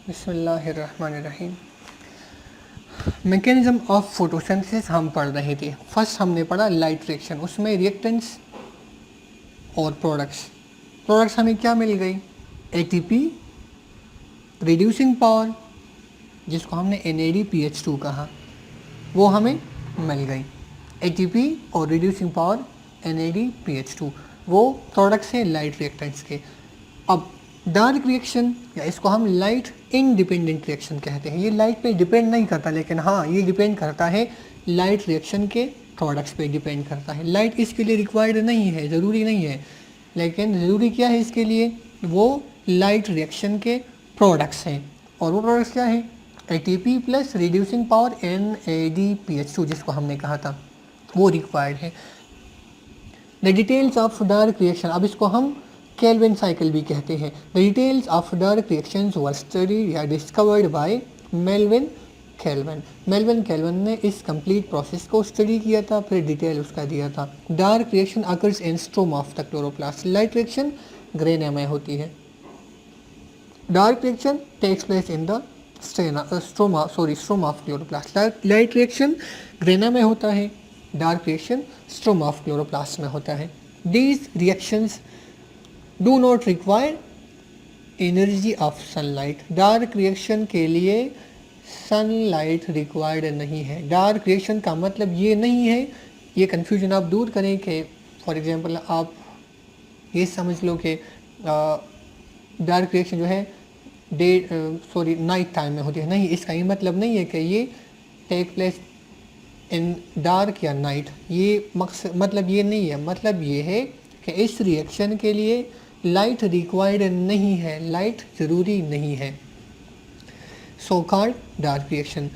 बिस्मिल्लाहिर्रहमानिर्रहीम। Mechanism of photosynthesis हम पढ़ रहे थे। फर्स्ट हमने पढ़ा लाइट रिएक्शन, उसमें रिएक्टेंट्स और प्रोडक्ट्स हमें क्या मिल गई? एटीपी, रिड्यूसिंग पावर जिसको हमने NADPH2 कहा, वो हमें मिल गई। एटीपी और रिड्यूसिंग पावर NADPH2 वो प्रोडक्ट्स हैं लाइट रिएक्टेंट्स के। अब डार्क रिएक्शन या इसको हम लाइट इंडिपेंडेंट रिएक्शन कहते हैं। ये लाइट पे डिपेंड नहीं करता, लेकिन हाँ ये डिपेंड करता है लाइट रिएक्शन के प्रोडक्ट्स पे डिपेंड करता है। लाइट इसके लिए रिक्वायर्ड नहीं है, ज़रूरी नहीं है, लेकिन ज़रूरी क्या है इसके लिए? वो लाइट रिएक्शन के प्रोडक्ट्स हैं। और वो प्रोडक्ट्स क्या हैं? ATP plus reducing power NADPH2 जिसको हमने कहा था, वो रिक्वायर्ड है। The details of dark reaction, अब इसको हम केल्विन साइकिल भी कहते हैं। The details of dark reactions were studied या discovered by Melvin Calvin. Melvin Calvin ने इस कंप्लीट प्रोसेस को स्टडी किया था, फिर डिटेल उसका दिया था। Dark reaction occurs in stroma of the chloroplast. Light reaction grana में होती है। Dark reaction takes place in the stroma of chloroplast. Light reaction grana में होता है, dark reaction stroma of chloroplast में होता है। These reactions do not require energy of sunlight. Dark reaction के लिए सनलाइट रिक्वायर्ड नहीं है। डार्क रिएक्शन का मतलब ये नहीं है, ये कन्फ्यूजन आप दूर करें कि फॉर एग्जांपल आप ये समझ लो कि डार्क रिएक्शन जो है नाइट टाइम में होती है। नहीं, इसका ये मतलब नहीं है कि ये टेक प्लेस इन डार्क या नाइट। ये मतलब ये नहीं है। मतलब ये है कि इस रिएक्शन के लिए लाइट रिक्वायर्ड नहीं है, लाइट ज़रूरी नहीं है। So called dark reaction.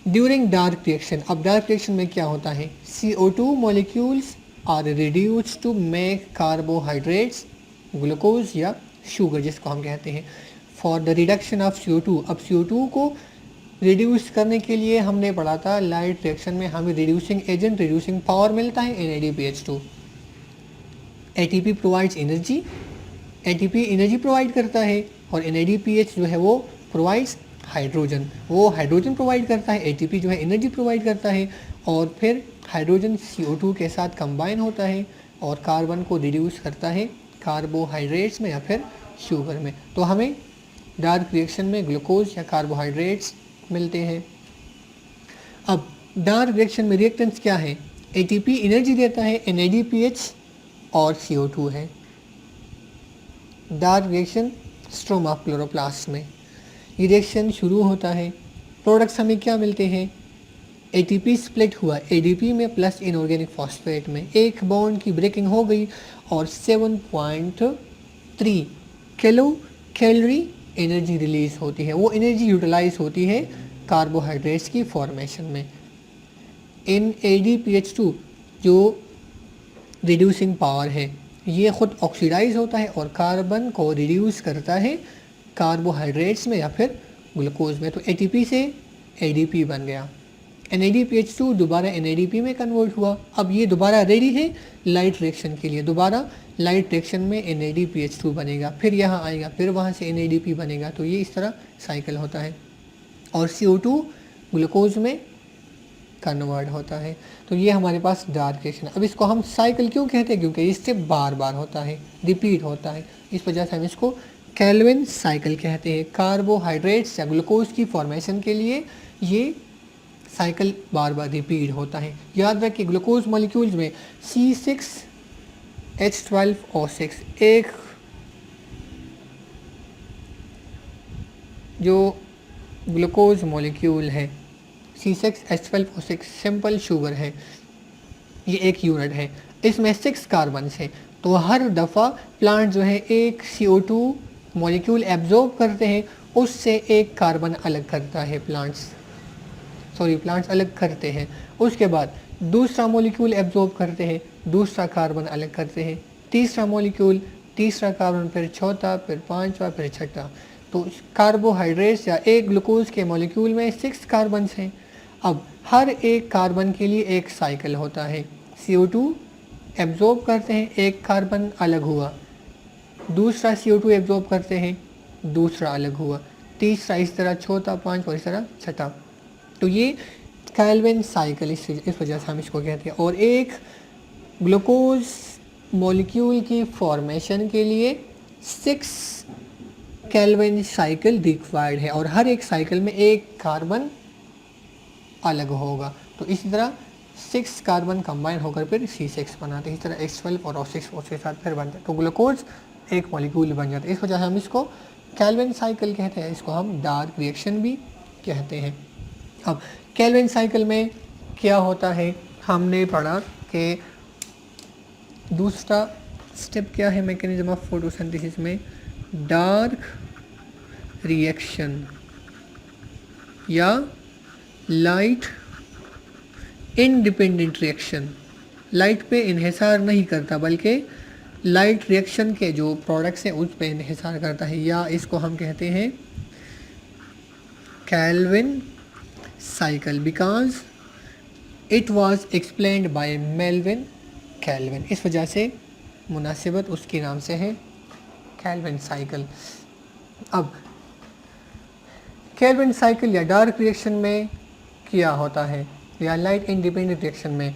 During dark reaction, अब डार्क रिएक्शन में क्या होता है? CO2 molecules are reduced to make carbohydrates, glucose या शुगर जिसको हम कहते हैं। For the reduction of CO2, अब CO2 को रिड्यूस करने के लिए हमने पढ़ा था लाइट रिएक्शन में हमें रिड्यूसिंग एजेंट, रिड्यूसिंग पावर मिलता है NADPH2। ATP provides energy, ATP energy provide करता है, और NADPH जो है वो प्रोवाइड्स हाइड्रोजन, वो हाइड्रोजन प्रोवाइड करता है। ATP जो है एनर्जी प्रोवाइड करता है, और फिर हाइड्रोजन CO2 के साथ कंबाइन होता है और कार्बन को रिड्यूस करता है कार्बोहाइड्रेट्स में या फिर शुगर में। तो हमें डार्क रिएक्शन में ग्लूकोज या कार्बोहाइड्रेट्स मिलते हैं। अब डार्क रिएक्शन में रिएक्टेंट्स क्या है? ATP एनर्जी देता है, NADPH और CO2 है। Dark reaction stroma of chloroplast में ये रिएक्शन शुरू होता है। प्रोडक्ट्स हमें क्या मिलते हैं? ATP स्प्लिट हुआ ADP में प्लस इनऑर्गेनिक फॉस्फेट में, एक बॉन्ड की ब्रेकिंग हो गई और 7.3 किलो कैलोरी एनर्जी रिलीज होती है। वो एनर्जी यूटिलाइज होती है कार्बोहाइड्रेट्स की फॉर्मेशन में। NADPH2 जो रिड्यूसिंग पावर है, ये ख़ुद ऑक्सीडाइज होता है और कार्बन को रिड्यूस करता है कार्बोहाइड्रेट्स में या फिर ग्लूकोज में। तो ATP से ADP बन गया। NADPH2 दोबारा NADP में कन्वर्ट हुआ। अब ये दोबारा रेडी है लाइट रिएक्शन के लिए। दोबारा लाइट रिएक्शन में NADPH2 बनेगा, फिर यहाँ आएगा, फिर वहाँ से NADP बनेगा। तो ये इस तरह साइकिल होता है और CO2 ग्लूकोज में कन्वर्ट होता है। तो ये हमारे पास डार्क रिएक्शन है। अब इसको हम साइकिल क्यों कहते हैं? क्योंकि इससे बार बार होता है, रिपीट होता है, इस वजह से हम इसको केल्विन साइकिल कहते हैं। कार्बोहाइड्रेट्स या ग्लूकोज की फॉर्मेशन के लिए ये साइकिल बार बार रिपीट होता है। याद रखिए ग्लूकोज मॉलिक्यूल्स में C6H12O6 एक जो ग्लूकोज मॉलिक्यूल है, C6H12O6 सिंपल शुगर है, ये एक यूनिट है। इसमें 6 कार्बन्स हैं। तो हर दफ़ा प्लांट जो है एक CO2 मॉलिक्यूल एब्जॉर्ब करते हैं, उससे एक कार्बन अलग करता है प्लांट्स अलग करते हैं। उसके बाद दूसरा मॉलिक्यूल एब्जॉर्ब करते हैं, दूसरा कार्बन अलग करते हैं, तीसरा मॉलिक्यूल, तीसरा कार्बन, फिर चौथा, फिर पांचवा, फिर छठा। तो कार्बोहाइड्रेट्स या एक ग्लूकोज के मॉलिक्यूल में 6 कार्बन्स हैं। अब हर एक कार्बन के लिए एक साइकिल होता है। CO2 एब्जॉर्ब करते हैं, एक कार्बन अलग हुआ, दूसरा CO2 एब्जॉर्ब करते हैं, दूसरा अलग हुआ, तीसरा इस तरह, चौथा, पांचवा इस तरह, छठा। तो ये कैल्विन साइकिल इस वजह से हम इसको कहते हैं। और एक ग्लूकोज मॉलिक्यूल की फॉर्मेशन के लिए 6 कैल्विन साइकिल रिक्वायर्ड है, और हर एक साइकिल में एक कार्बन अलग होगा। तो इसी तरह 6 कार्बन कंबाइन होकर फिर C6 बनाते हैं। इस तरह H12 और O6 उसके साथ फिर बनते हैं, तो ग्लूकोज एक मॉलिक्यूल बन जाता है। इस वजह से हम इसको कैल्विन साइकिल कहते हैं, इसको हम डार्क रिएक्शन भी कहते हैं। अब कैल्विन साइकिल में क्या होता है, हमने पढ़ा कि दूसरा स्टेप क्या है मैकेनिज्म ऑफ फोटोसिंथेसिस में, डार्क रिएक्शन या लाइट इंडिपेंडेंट रिएक्शन। लाइट पे इन्हिसार नहीं करता बल्कि लाइट रिएक्शन के जो प्रोडक्ट्स हैं उस पे इन्हिसार करता है, या इसको हम कहते हैं Calvin cycle, because it was explained by Melvin Calvin. इस वजह से मुनासिबत उसके नाम से है कैल्विन साइकिल। अब कैल्विन साइकिल या डार्क रिएक्शन में क्या होता है, या लाइट इंडिपेंडेंट रिएक्शन में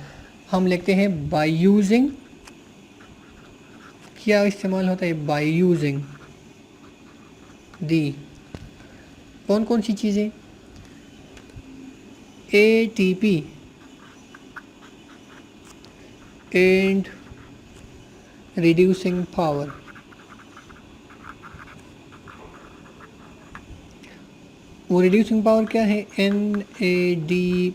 हम लिखते हैं बाय यूजिंग, क्या इस्तेमाल होता है, बाय यूजिंग दी कौन कौन सी चीज़ें, ATP एंड रिड्यूसिंग पावर। वो रिड्यूसिंग पावर क्या है, NADPH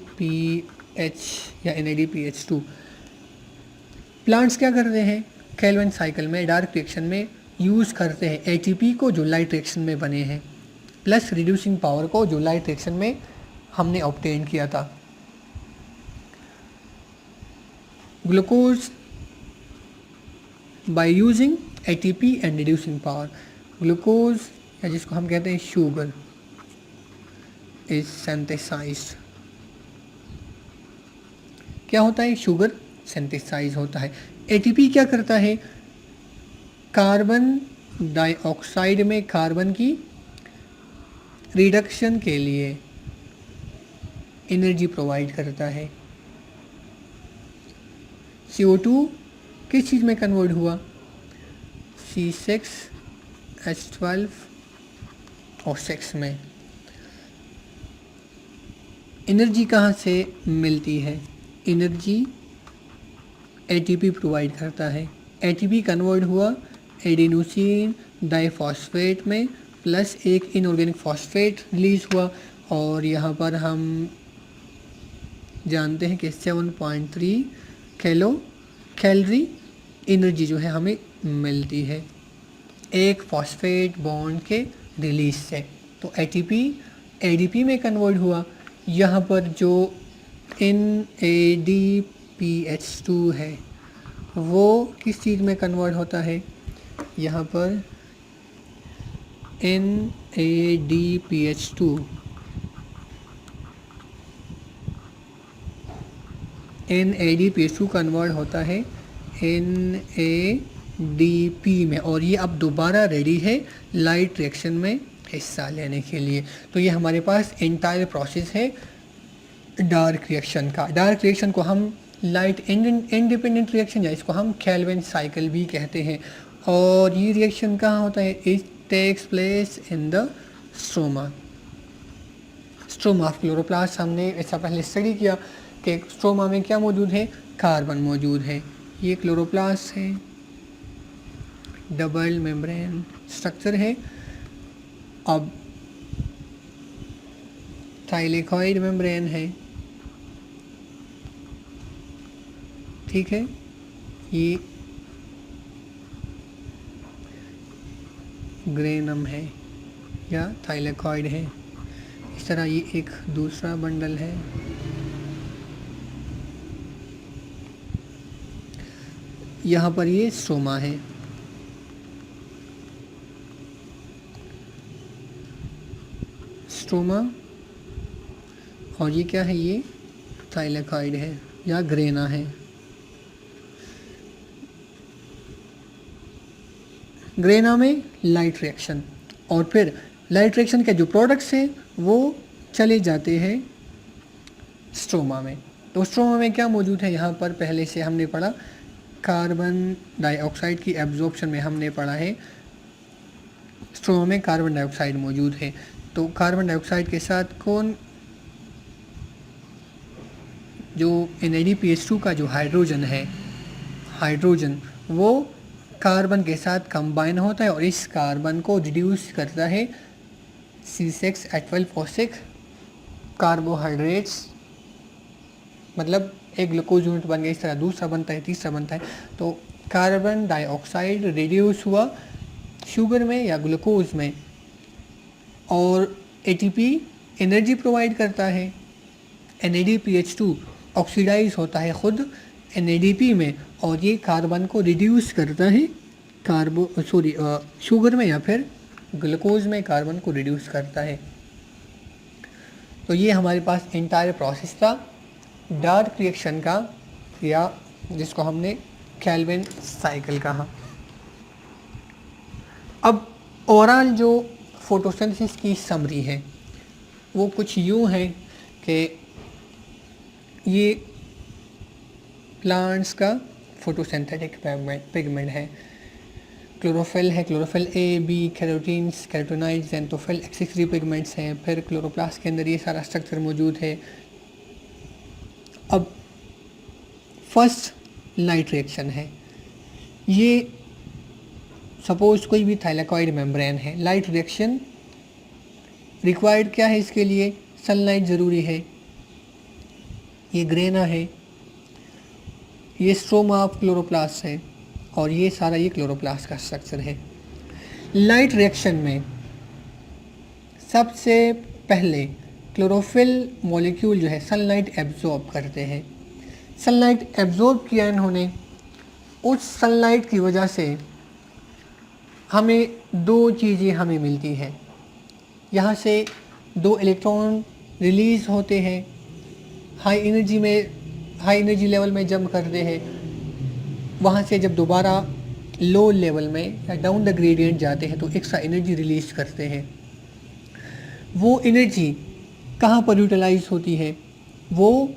या NADPH2। प्लांट्स क्या करते हैं कैल्विन साइकिल में डार्क रिएक्शन में, यूज़ करते हैं ATP को जो लाइट रिएक्शन में बने हैं, प्लस रिड्यूसिंग पावर को जो लाइट रिएक्शन में हमने ऑब्टेन किया था। Glucose by using ATP and reducing power, glucose या जिसको हम कहते हैं शुगर इज सिंथेसाइज्ड। क्या होता है, शुगर सिंथेसाइज होता है। ATP क्या करता है, कार्बन डाइऑक्साइड में कार्बन की रिडक्शन के लिए एनर्जी प्रोवाइड करता है। CO2 किस चीज़ में कन्वर्ट हुआ, C6H12 और 6 में। एनर्जी कहाँ से मिलती है, एनर्जी ATP प्रोवाइड करता है। ATP कन्वर्ट हुआ एडिनोसिन डाइफॉस्फेट में, प्लस एक इनऑर्गेनिक फॉस्फेट रिलीज हुआ, और यहाँ पर हम जानते हैं कि 7.3 कैलोरी एनर्जी जो है हमें मिलती है एक फॉस्फेट बॉन्ड के रिलीज से। तो ATP ADP में कन्वर्ट हुआ। यहाँ पर जो NADPH2 है वो किस चीज़ में कन्वर्ट होता है, यहाँ पर NADPH2 कन्वर्ट होता है NADP में, और ये अब दोबारा रेडी है लाइट रिएक्शन में हिस्सा लेने के लिए। तो ये हमारे पास एंटायर प्रोसेस है डार्क रिएक्शन का। डार्क रिएक्शन को हम लाइट इंडिपेंडेंट रिएक्शन या इसको हम कैल्विन साइकिल भी कहते हैं। और ये रिएक्शन कहाँ होता है, it takes place in the stroma of chloroplast. हमने ऐसा पहले स्टडी किया कि स्ट्रोमा में क्या मौजूद है, कार्बन मौजूद है। ये क्लोरोप्लास्ट है, डबल मेम्ब्रेन स्ट्रक्चर है। अब थाइलेकॉइड मेम्ब्रेन है, ठीक है। ये ग्रेनम है या थाइलेकॉइड है। इस तरह ये एक दूसरा बंडल है। यहाँ पर ये स्ट्रोमा है। स्ट्रोमा, और ये क्या है, ये थाइलेकॉइड है या ग्रेना है। ग्रेना में लाइट रिएक्शन, और फिर लाइट रिएक्शन के जो प्रोडक्ट्स हैं वो चले जाते हैं स्ट्रोमा में। तो स्ट्रोमा में क्या मौजूद है, यहाँ पर पहले से हमने पढ़ा कार्बन डाइऑक्साइड की एब्जॉर्प्शन में हमने पढ़ा है स्ट्रोमा में कार्बन डाइऑक्साइड मौजूद है। तो कार्बन डाइऑक्साइड के साथ कौन, जो NADPH2 का जो हाइड्रोजन है, हाइड्रोजन वो कार्बन के साथ कंबाइन होता है और इस कार्बन को रिड्यूस करता है C6H12O6 कार्बोहाइड्रेट्स, मतलब एक ग्लूकोज यूनिट बन गया, इस तरह दूसरा बनता है, तीसरा बनता है। तो कार्बन डाइऑक्साइड रिड्यूस हुआ शुगर में या ग्लूकोज में और ATP एनर्जी प्रोवाइड करता है। NADPH2 ऑक्सीडाइज होता है खुद NADP में और ये कार्बन को रिड्यूस करता है शुगर में या फिर ग्लूकोज में कार्बन को रिड्यूस करता है। तो ये हमारे पास इंटायर प्रोसेस था डार्क रिएक्शन का, या जिसको हमने केल्विन साइकिल कहा। अब ओवरऑल जो फोटोसिंथेसिस की समरी है वो कुछ यूँ है कि ये प्लांट्स का फोटोसिंथेटिक पिगमेंट है। क्लोरोफिल है, chlorophyll A, B, carotenes, carotenoids, xanthophyll, accessory pigments हैं। फिर क्लोरोप्लास्ट के अंदर ये सारा स्ट्रक्चर मौजूद है। अब फर्स्ट लाइट रिएक्शन है, ये सपोज कोई भी थाइलाकॉइड मेम्ब्रेन है, लाइट रिएक्शन रिक्वायर्ड क्या है इसके लिए, सनलाइट ज़रूरी है। ये ग्रेना है, ये स्ट्रोमा ऑफ क्लोरोप्लास्ट है और ये सारा ये क्लोरोप्लास्ट का स्ट्रक्चर है। लाइट रिएक्शन में सबसे पहले क्लोरोफिल मॉलिक्यूल जो है सनलाइट एब्जॉर्ब करते हैं। सनलाइट एब्जॉर्ब किया इन्होंने, उस सनलाइट की वजह से हमें दो चीज़ें हमें मिलती हैं। यहाँ से दो इलेक्ट्रॉन रिलीज़ होते हैं, हाई एनर्जी लेवल में जंप करते हैं। वहाँ से जब दोबारा लो लेवल में या डाउन द ग्रेडियंट जाते हैं तो एक्स्ट्रा एनर्जी रिलीज़ करते हैं। वो एनर्जी कहाँ पर यूटिलाइज होती है, वो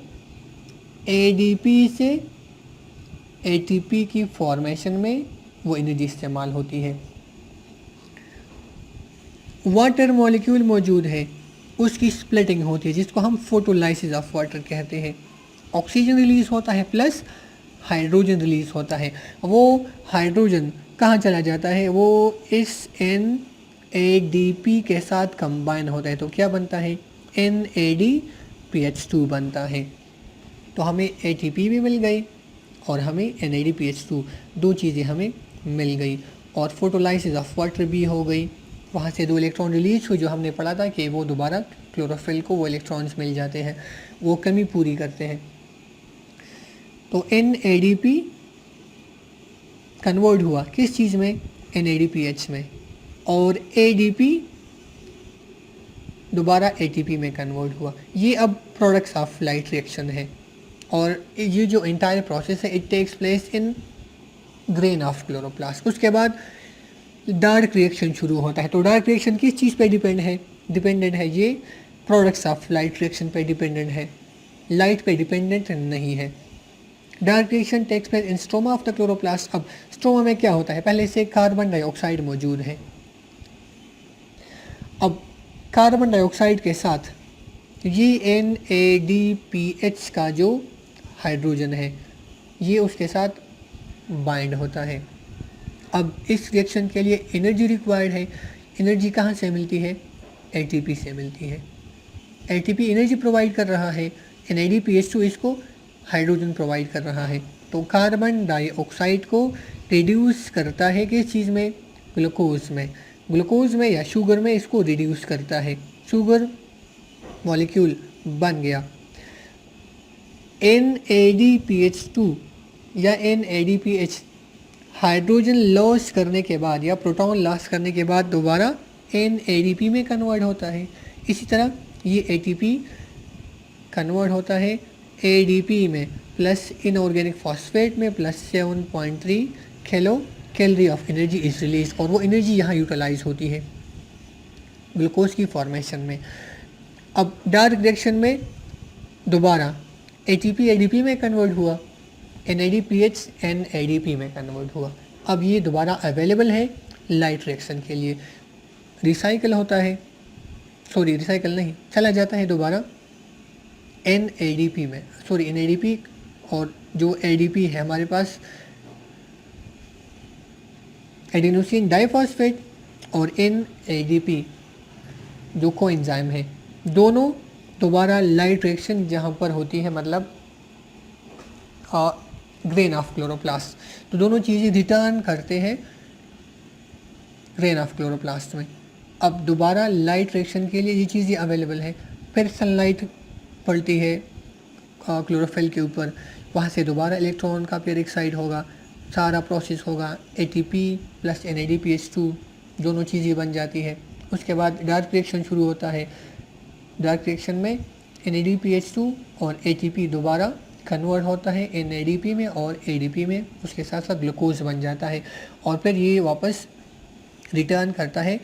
ADP से ATP की फॉर्मेशन में वो एनर्जी इस्तेमाल होती है। वाटर मॉलिक्यूल मौजूद है, उसकी स्प्लिटिंग होती है जिसको हम फोटोलाइसिस ऑफ वाटर कहते हैं। ऑक्सीजन रिलीज़ होता है प्लस हाइड्रोजन रिलीज़ होता है। वो हाइड्रोजन कहाँ चला जाता है, वो इस NADP के साथ कंबाइन होता है तो क्या बनता है, NADPH2 बनता है। तो हमें ATP भी मिल गई और हमें NADPH2, दो चीज़ें हमें मिल गई और फोटोलाइसिस ऑफ वाटर भी हो गई। वहाँ से दो इलेक्ट्रॉन रिलीज हुए जो हमने पढ़ा था कि वो दोबारा क्लोरोफिल को वो इलेक्ट्रॉन्स मिल जाते हैं, वो कमी पूरी करते हैं। तो NADP कन्वर्ट हुआ किस चीज़ में, NADPH में, और ADP दोबारा ATP में कन्वर्ट हुआ। ये अब प्रोडक्ट्स ऑफ लाइट रिएक्शन है और ये जो इंटायर प्रोसेस है it takes place in grain of chloroplast. उसके बाद डार्क रिएक्शन शुरू होता है। तो डार्क रिएक्शन किस चीज़ पे डिपेंडेंट है, ये प्रोडक्ट्स ऑफ लाइट रिएक्शन पे डिपेंडेंट है, लाइट पे डिपेंडेंट नहीं है। Dark reaction takes place in stroma of the chloroplast. अब स्ट्रोमा में क्या होता है, पहले से कार्बन डाइऑक्साइड मौजूद है। अब कार्बन डाइऑक्साइड के साथ ये NADPH का जो हाइड्रोजन है ये उसके साथ बाइंड होता है। अब इस रिएक्शन के लिए एनर्जी रिक्वायर्ड है। एनर्जी कहाँ से मिलती है, ATP से मिलती है। ATP एनर्जी प्रोवाइड कर रहा है, NADPH2 इसको हाइड्रोजन प्रोवाइड कर रहा है। तो कार्बन डाइऑक्साइड को रिड्यूस करता है किस चीज़ में, ग्लूकोज में या शुगर में इसको रिड्यूस करता है। शुगर मॉलिक्यूल बन गया। NADPH2 या NADPH हाइड्रोजन लॉस करने के बाद या प्रोटॉन लॉस करने के बाद दोबारा NADP में कन्वर्ट होता है। इसी तरह ये ATP कन्वर्ट होता है ADP में प्लस इनऑर्गेनिक फॉस्फेट में plus 7.3 kilo calorie of energy is release और वो एनर्जी यहाँ यूटिलाइज होती है। ग्लूकोज की फॉर्मेशन में। अब डार्क रिएक्शन में दोबारा ATP ADP में कन्वर्ट हुआ, NADPH NADP में कन्वर्ट हुआ। अब ये दोबारा अवेलेबल है लाइट रिएक्शन के लिए, रिसाइकल होता है, सॉरी रिसाइकल नहीं, चला जाता है दोबारा NADP में, सॉरी NADP, और जो ADP है हमारे पास एडिनोसिन डाइफॉस्फेट और NADP जो कोएंजाइम है, दोनों दोबारा लाइट रिएक्शन जहाँ पर होती है, मतलब ग्रेन ऑफ क्लोरोप्लास्ट, तो दोनों चीज़ें रिटर्न करते हैं ग्रेन ऑफ क्लोरोप्लास्ट में। अब दोबारा लाइट रिएक्शन के लिए ये चीज़ें अवेलेबल है, फिर सनलाइट पड़ती है क्लोरोफिल के ऊपर, वहाँ से दोबारा इलेक्ट्रॉन का पेयर एक्साइड होगा, सारा प्रोसेस होगा, ATP प्लस NADPH2 दोनों चीज़ें बन जाती है। उसके बाद डार्क रिएक्शन शुरू होता है, डार्क रिएक्शन में NADPH2 और ATP दोबारा कन्वर्ट होता है NADP में और ADP में, उसके साथ साथ ग्लूकोज बन जाता है और फिर ये वापस रिटर्न करता है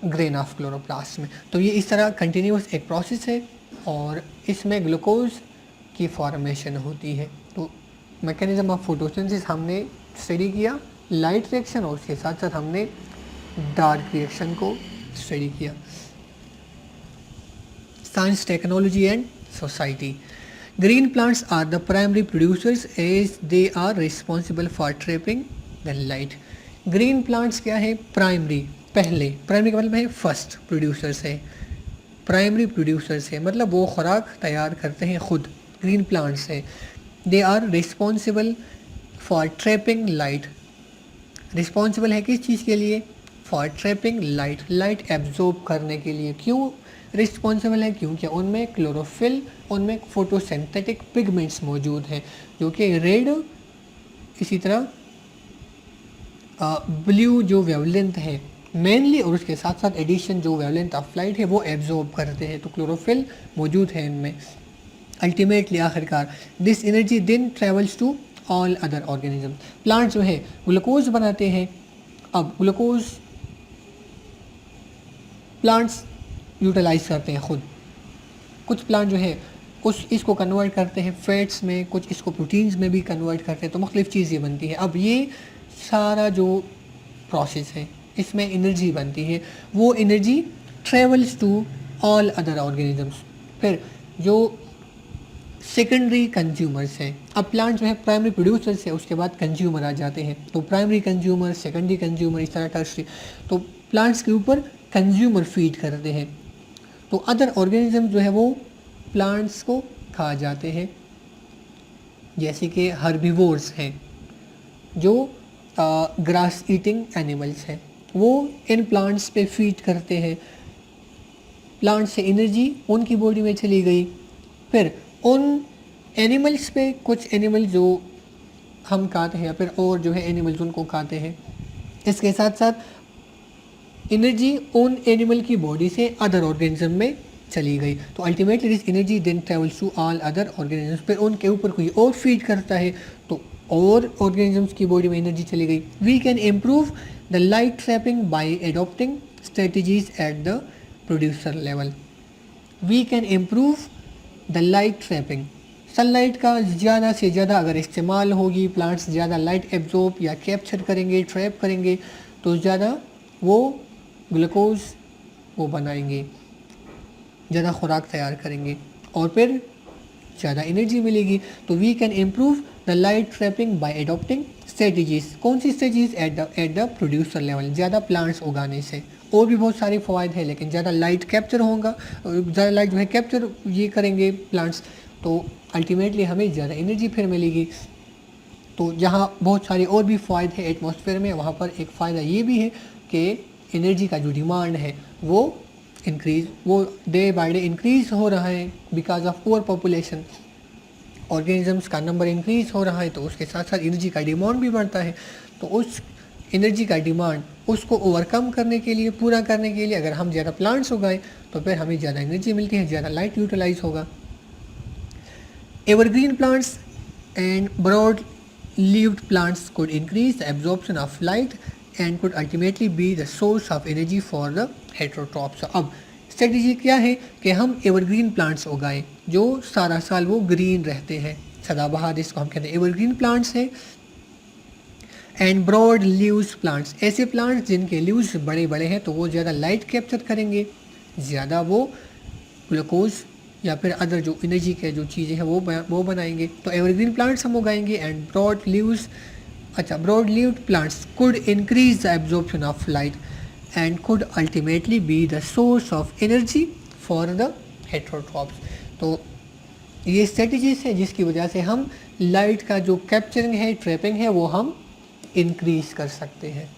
ग्रेन ऑफ क्लोरोप्लास्ट में। तो ये इस तरह कंटिन्यूस एक प्रोसेस है और इसमें ग्लूकोज की फॉर्मेशन होती है। तो मैकेनिज्म ऑफ फोटोसिंथेसिस हमने स्टडी किया, लाइट रिएक्शन, और उसके साथ साथ हमने डार्क रिएक्शन को स्टडी किया। Science, technology and society. Green plants are the primary producers as they are responsible for trapping the light. Green plants क्या है? प्राइमरी, पहले, प्राइमरी का मतलब है फर्स्ट प्रोड्यूसर्स है, प्राइमरी प्रोड्यूसर्स है, मतलब वो खुराक तैयार करते हैं खुद, ग्रीन प्लांट्स है। They are responsible for trapping light, responsible है किस चीज़ के लिए? For trapping light, light absorb करने के लिए। क्यों रिस्पॉन्सिबल है? क्योंकि उनमें क्लोरोफिल, उनमें फोटोसिंथेटिक पिगमेंट्स मौजूद हैं जो कि रेड, इसी तरह ब्लू जो वेवलेंथ है मेनली, और उसके साथ साथ एडिशन जो वेवलेंथ ऑफ लाइट है वो एब्जॉर्ब करते हैं, तो क्लोरोफिल मौजूद है इनमें। अल्टीमेटली आखिरकार this energy then travels to all other organism. Plant जो है ग्लूकोज बनाते हैं, अब ग्लूकोज प्लांट्स यूटिलाइज करते हैं खुद, कुछ प्लांट जो है इसको कन्वर्ट करते हैं फैट्स में, कुछ इसको प्रोटीन्स में भी कन्वर्ट करते हैं, तो मुख्तलिफ चीज़ें बनती हैं। अब ये सारा जो प्रोसेस है इसमें एनर्जी बनती है, वो energy travels to all other organisms. फिर जो सेकेंडरी कंज्यूमर्स हैं, अब प्लांट जो है प्राइमरी प्रोड्यूसर्स है, उसके बाद कंज्यूमर आ जाते हैं, तो प्राइमरी कंज्यूमर, सेकेंडरी कंज्यूमर, इस तरह टर्शरी, तो प्लांट्स के ऊपर कंज्यूमर फीड करते हैं, तो अदर ऑर्गेनिज्म जो है वो प्लांट्स को खा जाते हैं, जैसे कि हर्बीवोर्स हैं जो ग्रास ईटिंग एनिमल्स हैं, वो इन प्लांट्स पे फीड करते हैं, प्लांट से एनर्जी उनकी बॉडी में चली गई, फिर उन एनिमल्स पे कुछ एनिमल जो हम खाते हैं या फिर और जो है एनिमल्स उनको खाते हैं, इसके साथ साथ एनर्जी उन एनिमल की बॉडी से अदर ऑर्गेनिज्म में चली गई, तो ultimately this energy then travels to all other organisms, फिर उनके ऊपर कोई और फीड करता है तो और ऑर्गेनिजम्स की बॉडी में एनर्जी चली गई। We can improve the light trapping by adopting strategies at the producer level. We can improve the light trapping, sunlight का ज़्यादा से ज़्यादा अगर इस्तेमाल होगी, प्लांट्स ज़्यादा लाइट एब्जॉर्ब या कैप्चर करेंगे, ट्रैप करेंगे, तो ज़्यादा वो ग्लूकोज वो बनाएंगे, ज़्यादा खुराक तैयार करेंगे और फिर ज़्यादा एनर्जी मिलेगी। तो we can improve the light trapping by adopting strategies. कौन सी strategies? At the producer level, ज़्यादा प्लांट्स उगाने से। और भी बहुत सारे फ़वाद हैं, लेकिन ज़्यादा लाइट कैप्चर होगा, ज़्यादा लाइट जो है कैप्चर ये करेंगे प्लांट्स, तो अल्टीमेटली हमें ज़्यादा एनर्जी फिर मिलेगी। तो जहाँ बहुत सारे और भी फ़ायदे हैं एटमॉस्फेयर में, वहाँ पर एक फ़ायदा ये भी है कि एनर्जी का जो डिमांड है वो इंक्रीज़, वो डे बाय डे इंक्रीज़ हो रहा है because of over population, organisms का नंबर इंक्रीज़ हो रहा है, तो उसके साथ साथ एनर्जी का डिमांड भी बढ़ता है। तो उस एनर्जी का डिमांड उसको ओवरकम करने के लिए, पूरा करने के लिए अगर हम ज़्यादा प्लांट्स उगाएं तो फिर हमें ज़्यादा एनर्जी मिलती है, ज़्यादा लाइट यूटिलाइज होगा। Evergreen plants and broad leaved plants could increase the absorption of light and could ultimately be the source of energy for the heterotrophs. अब स्ट्रेटजी क्या है कि हम एवरग्रीन प्लांट्स उगाएं जो सारा साल वो ग्रीन रहते हैं, सदाबहार जिसको हम कहते हैं एवरग्रीन प्लांट्स हैं। एंड ब्रॉड लीव्स प्लांट्स, ऐसे प्लांट्स जिनके लीव्स बड़े बड़े हैं तो वो ज़्यादा लाइट कैप्चर करेंगे, ज़्यादा वो ग्लूकोज या फिर अदर जो एनर्जी के जो चीज़ें हैं वो बनाएंगे। तो एवरग्रीन प्लांट्स हम उगाएंगे। And broad leaved plants could increase the absorption of light and could ultimately be the source of energy for the heterotrophs. तो ये स्ट्रेटजीज है जिसकी वजह से हम लाइट का जो कैप्चरिंग है, ट्रैपिंग है, वो हम इंक्रीज कर सकते हैं।